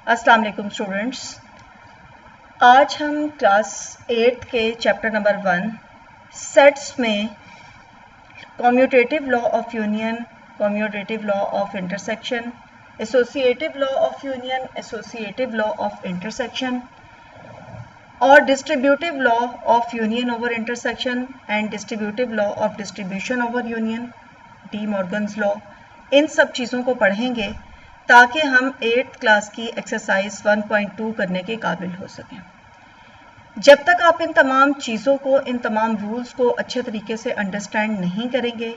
अस्सलाम वालेकुम स्टूडेंट्स। आज हम क्लास 8 के चैप्टर नंबर 1 सेट्स में commutative law of union, commutative law of intersection, associative law of union, associative law of intersection और distributive law of union over intersection and distributive law of distribution over union, De Morgan's law, इन सब चीज़ों को पढ़ेंगे ताकि हम 8th class की exercise 1.2 करने के काबिल हो सकें। जब तक आप इन तमाम चीज़ों को, इन तमाम रूल्स को अच्छे तरीके से अंडरस्टैंड नहीं करेंगे,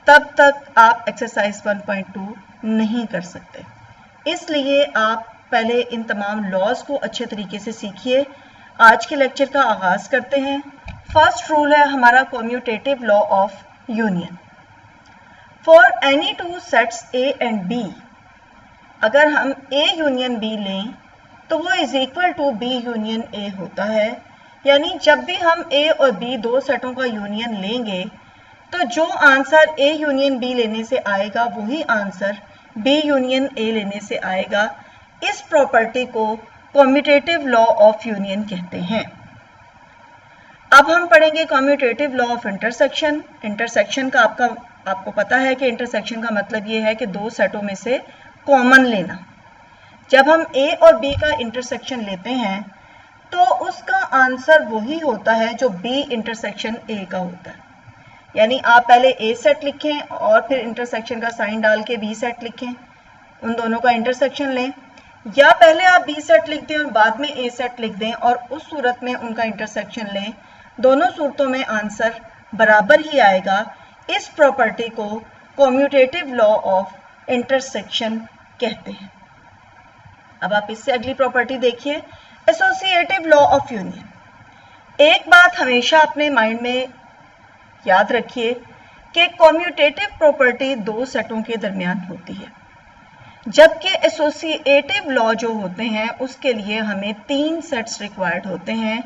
तब तक आप एक्सरसाइज 1.2 नहीं कर सकते। इसलिए आप पहले इन तमाम लॉज को अच्छे तरीके से सीखिए। आज के लेक्चर का आगाज़ करते हैं। फर्स्ट रूल है हमारा commutative law of union. For any two sets A and B, अगर हम A यूनियन B लें तो वो is equal to B union A होता है। यानी जब भी हम A और B दो सेटों का यूनियन लेंगे तो जो आंसर A यूनियन B लेने से आएगा वही आंसर B यूनियन A लेने से आएगा। इस प्रॉपर्टी को कम्यूटेटिव लॉ ऑफ यूनियन कहते हैं। अब हम पढ़ेंगे commutative law of intersection. Intersection का आपको पता है कि इंटरसेक्शन का मतलब ये है कि दो सेटों में से कॉमन लेना। जब हम A और B का इंटरसेक्शन लेते हैं तो उसका आंसर वही होता है जो B इंटरसेक्शन A का होता है। यानी आप पहले A सेट लिखें और फिर इंटरसेक्शन का साइन डाल के B सेट लिखें, उन दोनों का इंटरसेक्शन लें, या पहले आप B सेट लिख दें और बाद में A सेट लिख दें और उस सूरत में उनका इंटरसेक्शन लें। दोनों सूरतों में आंसर बराबर ही आएगा। इस प्रॉपर्टी को कम्यूटेटिव लॉ ऑफ इंटरसेक्शन कहते हैं। अब आप इससे अगली प्रॉपर्टी देखिए, एसोसिएटिव लॉ ऑफ यूनियन। एक बात हमेशा अपने माइंड में याद रखिए कि कम्यूटेटिव प्रॉपर्टी दो सेटों के दरमियान होती है, जबकि एसोसिएटिव लॉ जो होते हैं उसके लिए हमें तीन सेट्स रिक्वायर्ड होते हैं।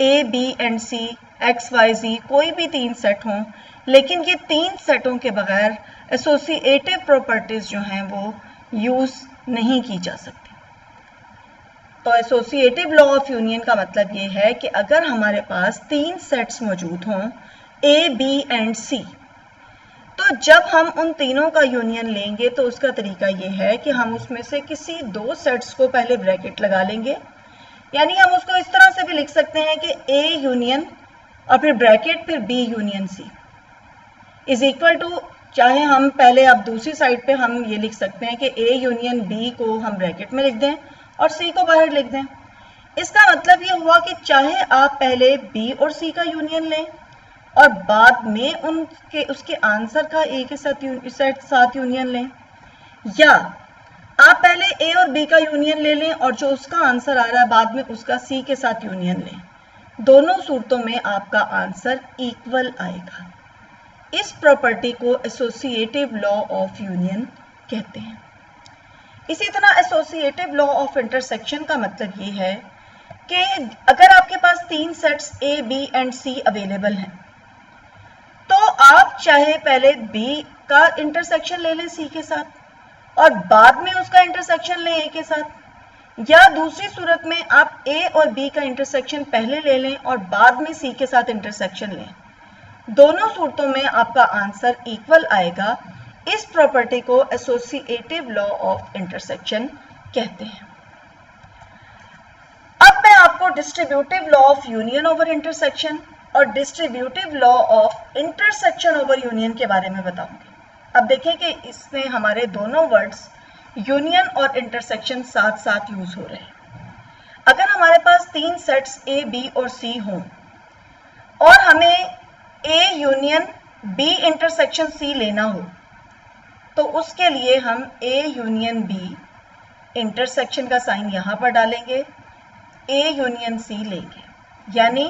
A, B and C, X, Y, Z, कोई भी तीन सेट हों, लेकिन ये तीन सेटों के बगैर एसोसिएटिव प्रॉपर्टीज जो हैं वो यूज नहीं की जा सकती। तो एसोसिएटिव लॉ ऑफ यूनियन का मतलब ये है कि अगर हमारे पास तीन सेट्स मौजूद हों ए, बी एंड सी, तो जब हम उन तीनों का यूनियन लेंगे तो उसका तरीका ये है कि हम उसमें से किसी दो सेट्स को पहले ब्रैकेट लगा लेंगे। यानी हम उसको इस तरह से भी लिख सकते हैं कि ए यूनियन और फिर ब्रैकेट फिर B union C is equal to, चाहे हम पहले अब दूसरी साइड पे हम ये लिख सकते हैं कि A यूनियन B को हम ब्रैकेट में लिख दें और C को बाहर लिख दें। इसका मतलब ये हुआ कि चाहे आप पहले B और C का यूनियन लें और बाद में उसके आंसर का A के साथ यूनियन लें, या आप पहले A और B का यूनियन ले लें और जो उसका आंसर आ रहा है बाद में उसका C के साथ यूनियन लें। दोनों सूरतों में आपका आंसर इक्वल आएगा। इस प्रॉपर्टी को एसोसिएटिव लॉ ऑफ यूनियन कहते हैं। इसी तरह एसोसिएटिव लॉ ऑफ इंटरसेक्शन का मतलब ये है कि अगर आपके पास तीन sets A, B and C available हैं तो आप चाहे पहले बी का इंटरसेक्शन ले लें सी के साथ और बाद में उसका इंटरसेक्शन लें ए के साथ, या दूसरी सूरत में आप ए और बी का इंटरसेक्शन पहले ले लें और बाद में सी के साथ इंटरसेक्शन लें। दोनों सूरतों में आपका आंसर इक्वल आएगा। इस प्रॉपर्टी को एसोसिएटिव लॉ ऑफ इंटरसेक्शन कहते हैं। अब मैं आपको distributive law of union over intersection और distributive law of intersection over union के बारे में बताऊंगी। अब देखें कि इसमें हमारे दोनों वर्ड्स यूनियन और इंटरसेक्शन साथ साथ यूज हो रहे हैं। अगर हमारे पास तीन सेट्स ए, बी और सी हों और हमें A union B intersection C लेना हो तो उसके लिए हम A यूनियन B इंटरसेक्शन का साइन यहाँ पर डालेंगे, A यूनियन C लेंगे। यानी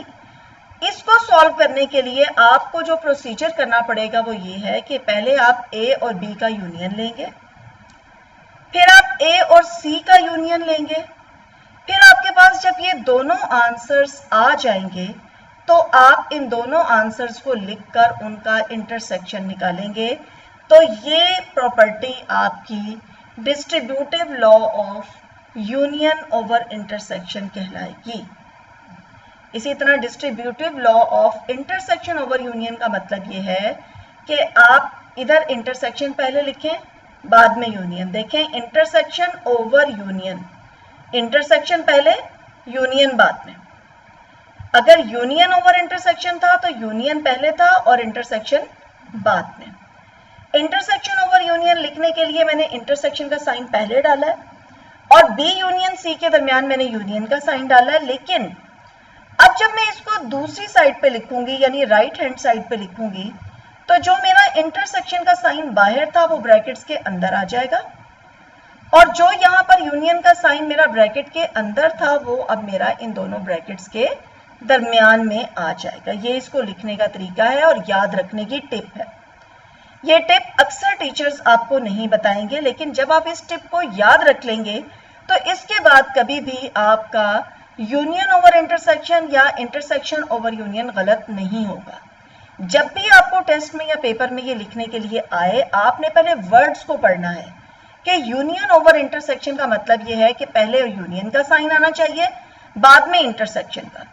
इसको सॉल्व करने के लिए आपको जो प्रोसीजर करना पड़ेगा वो ये है कि पहले आप A और B का यूनियन लेंगे, फिर आप A और C का यूनियन लेंगे, फिर आपके पास जब ये दोनों आंसर्स आ जाएंगे तो आप इन दोनों आंसर्स को लिखकर उनका इंटरसेक्शन निकालेंगे। तो ये प्रॉपर्टी आपकी distributive law of union over intersection कहलाएगी। इसी तरह distributive law of intersection over union का मतलब ये है कि आप इधर इंटरसेक्शन पहले लिखें, बाद में यूनियन। देखें, इंटरसेक्शन ओवर यूनियन, इंटरसेक्शन पहले, यूनियन बाद में। अगर यूनियन ओवर इंटरसेक्शन था तो यूनियन पहले था और इंटरसेक्शन बाद में। इंटरसेक्शन ओवर यूनियन लिखने के लिए मैंने इंटरसेक्शन का साइन पहले डाला है और बी यूनियन सी के दरमियान मैंने यूनियन का साइन डाला है। लेकिन अब जब मैं इसको दूसरी साइड पे लिखूंगी, यानी राइट हैंड साइड पे लिखूंगी, तो जो मेरा इंटरसेक्शन का साइन बाहर था वो ब्रैकेट्स के अंदर आ जाएगा और जो यहाँ पर यूनियन का साइन मेरा ब्रैकेट के अंदर था वो अब मेरा इन दोनों ब्रैकेट्स के दरमियान में आ जाएगा। ये इसको लिखने का तरीका है और याद रखने की टिप है। ये टिप अक्सर टीचर्स आपको नहीं बताएंगे, लेकिन जब आप इस टिप को याद रख लेंगे तो इसके बाद कभी भी आपका यूनियन ओवर इंटरसेक्शन या इंटरसेक्शन ओवर यूनियन गलत नहीं होगा। जब भी आपको टेस्ट में या पेपर में ये लिखने के लिए आए, आपने पहले वर्ड्स को पढ़ना है कि यूनियन ओवर इंटरसेक्शन का मतलब ये है कि पहले यूनियन का साइन आना चाहिए, बाद में इंटरसेक्शन का।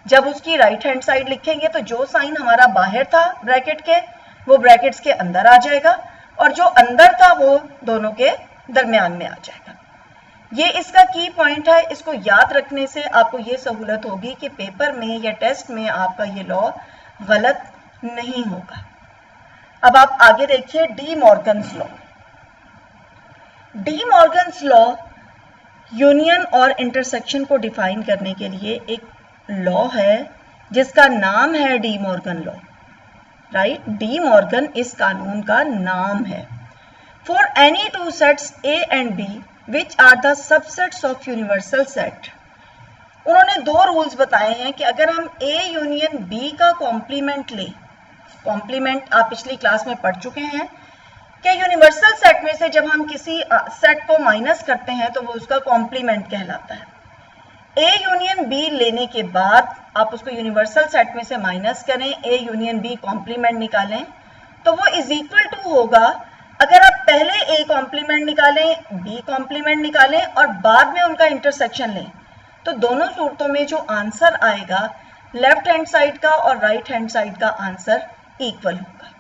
जब उसकी राइट हैंड साइड लिखेंगे तो जो साइन हमारा बाहर था ब्रैकेट के, वो ब्रैकेट्स के अंदर आ जाएगा और जो अंदर था वो दोनों के दरमियान में आ जाएगा। ये इसका की पॉइंट है। इसको याद रखने से आपको ये सहूलत होगी कि पेपर में या टेस्ट में आपका ये लॉ गलत नहीं होगा। अब आप आगे देखिए De Morgan's law. De Morgan's law union और इंटरसेक्शन को डिफाइन करने के लिए एक लॉ है जिसका नाम है De Morgan law. Right, De Morgan इस कानून का नाम है। For any two sets A and B which are the subsets of universal set, उन्होंने दो रूल्स बताए हैं कि अगर हम ए यूनियन बी का कॉम्प्लीमेंट लें, कॉम्प्लीमेंट आप पिछली क्लास में पढ़ चुके हैं कि यूनिवर्सल सेट में से जब हम किसी सेट को माइनस करते हैं तो वो उसका कॉम्प्लीमेंट कहलाता है। ए यूनियन बी लेने के बाद आप उसको यूनिवर्सल सेट में से माइनस करें, ए यूनियन बी कॉम्प्लीमेंट निकालें, तो वो इज इक्वल टू होगा, अगर आप पहले ए कॉम्प्लीमेंट निकालें, बी कॉम्प्लीमेंट निकालें और बाद में उनका इंटरसेक्शन लें, तो दोनों सूरतों में जो आंसर आएगा लेफ्ट हैंड साइड का और राइट हैंड साइड का आंसर इक्वल होगा।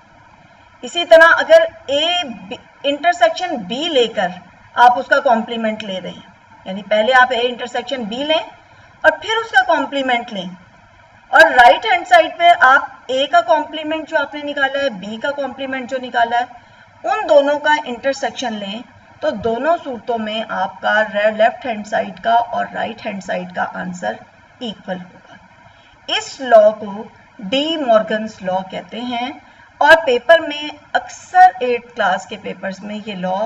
इसी तरह अगर ए इंटरसेक्शन बी लेकर आप उसका कॉम्प्लीमेंट ले रहे हैं, यानी पहले आप ए इंटरसेक्शन बी लें और फिर उसका कॉम्प्लीमेंट लें और राइट हैंड साइड पे आप ए का कॉम्प्लीमेंट जो आपने निकाला है, बी का कॉम्प्लीमेंट जो निकाला है, उन दोनों का इंटरसेक्शन लें, तो दोनों सूरतों में आपका लेफ्ट हैंड साइड का और राइट हैंड साइड का आंसर इक्वल होगा। इस लॉ को डी मॉर्गन्स लॉ कहते हैं और पेपर में अक्सर 8th क्लास के पेपर्स में ये लॉ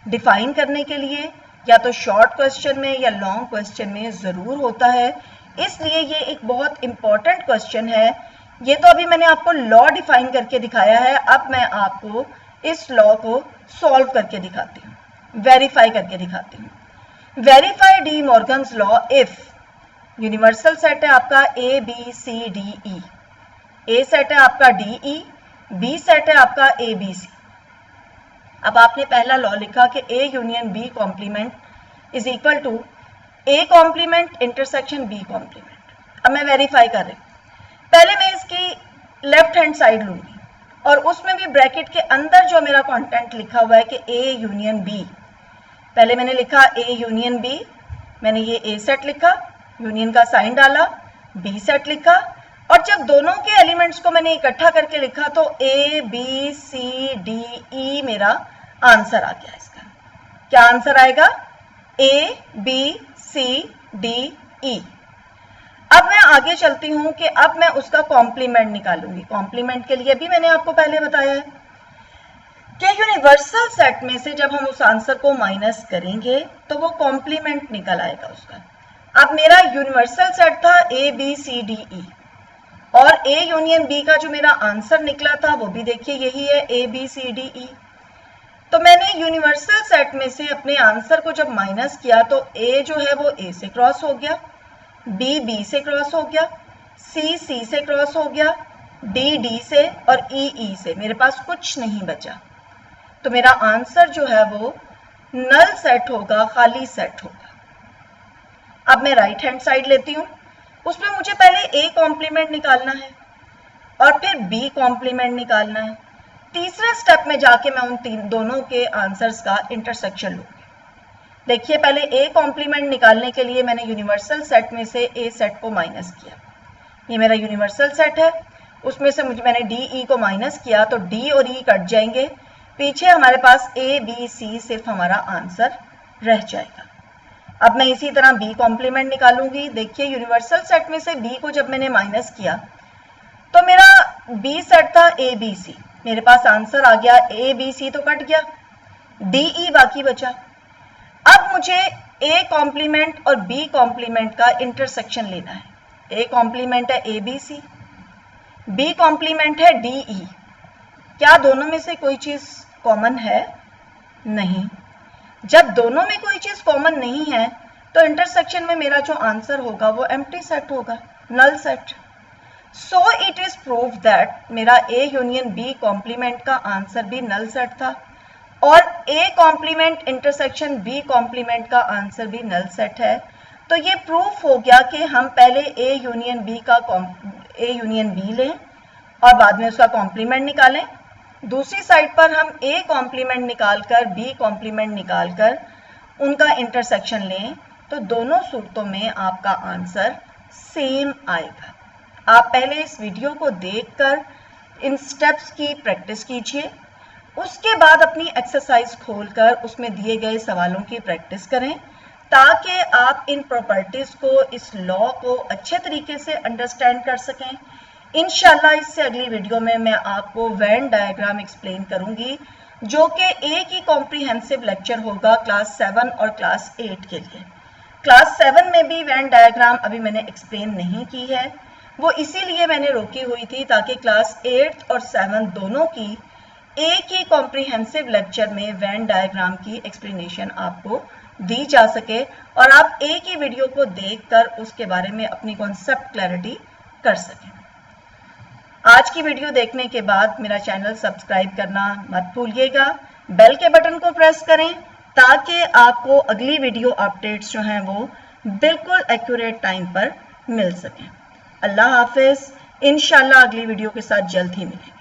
डिफाइन करने के लिए या तो शॉर्ट क्वेश्चन में या लॉन्ग क्वेश्चन में ज़रूर होता है, इसलिए ये एक बहुत इंपॉर्टेंट क्वेश्चन है। ये तो अभी मैंने आपको लॉ डिफाइन करके दिखाया है, अब मैं आपको इस लॉ को सॉल्व करके दिखाती हूँ, वेरीफाई करके दिखाती हूँ। Verify De Morgan's law if universal set है आपका A B C D E, A set है आपका डी ई, बी सेट है आपका ए बी सी। अब आपने पहला लॉ लिखा कि A union B complement is equal to A complement intersection B complement. अब मैं वेरीफाई कर रही हूँ। पहले मैं इसकी लेफ्ट हैंड साइड लूंगी और उसमें भी ब्रैकेट के अंदर जो मेरा कंटेंट लिखा हुआ है कि ए यूनियन बी, पहले मैंने लिखा ए यूनियन बी, मैंने ये ए सेट लिखा, यूनियन का साइन डाला, बी सेट लिखा और जब दोनों के एलिमेंट्स को मैंने इकट्ठा करके लिखा तो ए बी सी डी ई मेरा आंसर आ गया। इसका क्या आंसर आएगा? A B C D E. अब मैं आगे चलती हूं कि अब मैं उसका कॉम्प्लीमेंट निकालूंगी। कॉम्प्लीमेंट के लिए भी मैंने आपको पहले बताया है कि यूनिवर्सल सेट में से जब हम उस आंसर को माइनस करेंगे तो वो कॉम्प्लीमेंट निकल आएगा उसका। अब मेरा यूनिवर्सल सेट था ए बी सी डी ई और ए यूनियन बी का जो मेरा आंसर निकला था वो भी देखिए यही है, ए बी सी डी ई। तो मैंने यूनिवर्सल सेट में से अपने आंसर को जब माइनस किया तो ए जो है वो ए से क्रॉस हो गया, बी बी से क्रॉस हो गया, सी सी से क्रॉस हो गया, डी डी से और ई ई से, मेरे पास कुछ नहीं बचा। तो मेरा आंसर जो है वो नल सेट होगा, खाली सेट होगा। अब मैं राइट हैंड साइड लेती हूँ, उसमें मुझे पहले ए कॉम्प्लीमेंट निकालना है और फिर बी कॉम्प्लीमेंट निकालना है। तीसरे स्टेप में जाके मैं उन दोनों के आंसर्स का इंटरसेक्शन लूँगी। देखिए, पहले ए कॉम्प्लीमेंट निकालने के लिए मैंने यूनिवर्सल सेट में से ए सेट को माइनस किया। ये मेरा यूनिवर्सल सेट है, उसमें से मैंने डी ई को माइनस किया तो डी और ई कट जाएंगे, पीछे हमारे पास ए बी सी सिर्फ हमारा आंसर रह जाएगा। अब मैं इसी तरह बी कॉम्प्लीमेंट निकालूंगी। देखिए, यूनिवर्सल सेट में से बी को जब मैंने माइनस किया तो मेरा बी सेट था ए बी सी, मेरे पास आंसर आ गया ए बी सी तो कट गया, डी ई बाकी बचा। अब मुझे ए कॉम्प्लीमेंट और बी कॉम्प्लीमेंट का इंटरसेक्शन लेना है। ए कॉम्प्लीमेंट है A B C, B complement है डी ई। क्या दोनों में से कोई चीज कॉमन है? नहीं। जब दोनों में कोई चीज कॉमन नहीं है तो इंटरसेक्शन में मेरा जो आंसर होगा वो एम्प्टी सेट होगा, null set. So it is prove that मेरा ए यूनियन बी कॉम्प्लीमेंट का आंसर भी नल सेट था और A complement intersection B complement का आंसर भी नल सेट है। तो ये प्रूफ हो गया कि हम पहले ए यूनियन बी लें और बाद में उसका कॉम्प्लीमेंट निकालें। दूसरी साइड पर हम ए कॉम्प्लीमेंट निकालकर बी कॉम्प्लीमेंट निकालकर उनका इंटरसेक्शन लें तो दोनों सूरतों में आपका आंसर सेम आएगा। आप पहले इस वीडियो को देखकर इन स्टेप्स की प्रैक्टिस कीजिए, उसके बाद अपनी एक्सरसाइज खोलकर उसमें दिए गए सवालों की प्रैक्टिस करें ताकि आप इन प्रॉपर्टीज को, इस लॉ को अच्छे तरीके से अंडरस्टैंड कर सकें। इंशाल्लाह इससे अगली वीडियो में मैं आपको वेन डायग्राम एक्सप्लेन करूंगी जो कि एक ही कॉम्प्रिहेंसिव लेक्चर होगा क्लास 7 और क्लास 8 के लिए। क्लास 7 में भी वेन डायग्राम अभी मैंने एक्सप्लेन नहीं की है, वो इसीलिए मैंने रोकी हुई थी ताकि क्लास 8 और 7 दोनों की एक ही कॉम्प्रिहेंसिव लेक्चर में वेन डायग्राम की एक्सप्लेनेशन आपको दी जा सके और आप एक ही वीडियो को देखकर उसके बारे में अपनी कॉन्सेप्ट क्लैरिटी कर सकें। आज की वीडियो देखने के बाद मेरा चैनल सब्सक्राइब करना मत भूलिएगा, बेल के बटन को प्रेस करें ताकि आपको अगली वीडियो अपडेट्स जो हैं वो बिल्कुल एक्यूरेट टाइम पर मिल सकें। अल्लाह हाफिज। इंशाल्लाह अगली वीडियो के साथ जल्द ही मिलेंगे।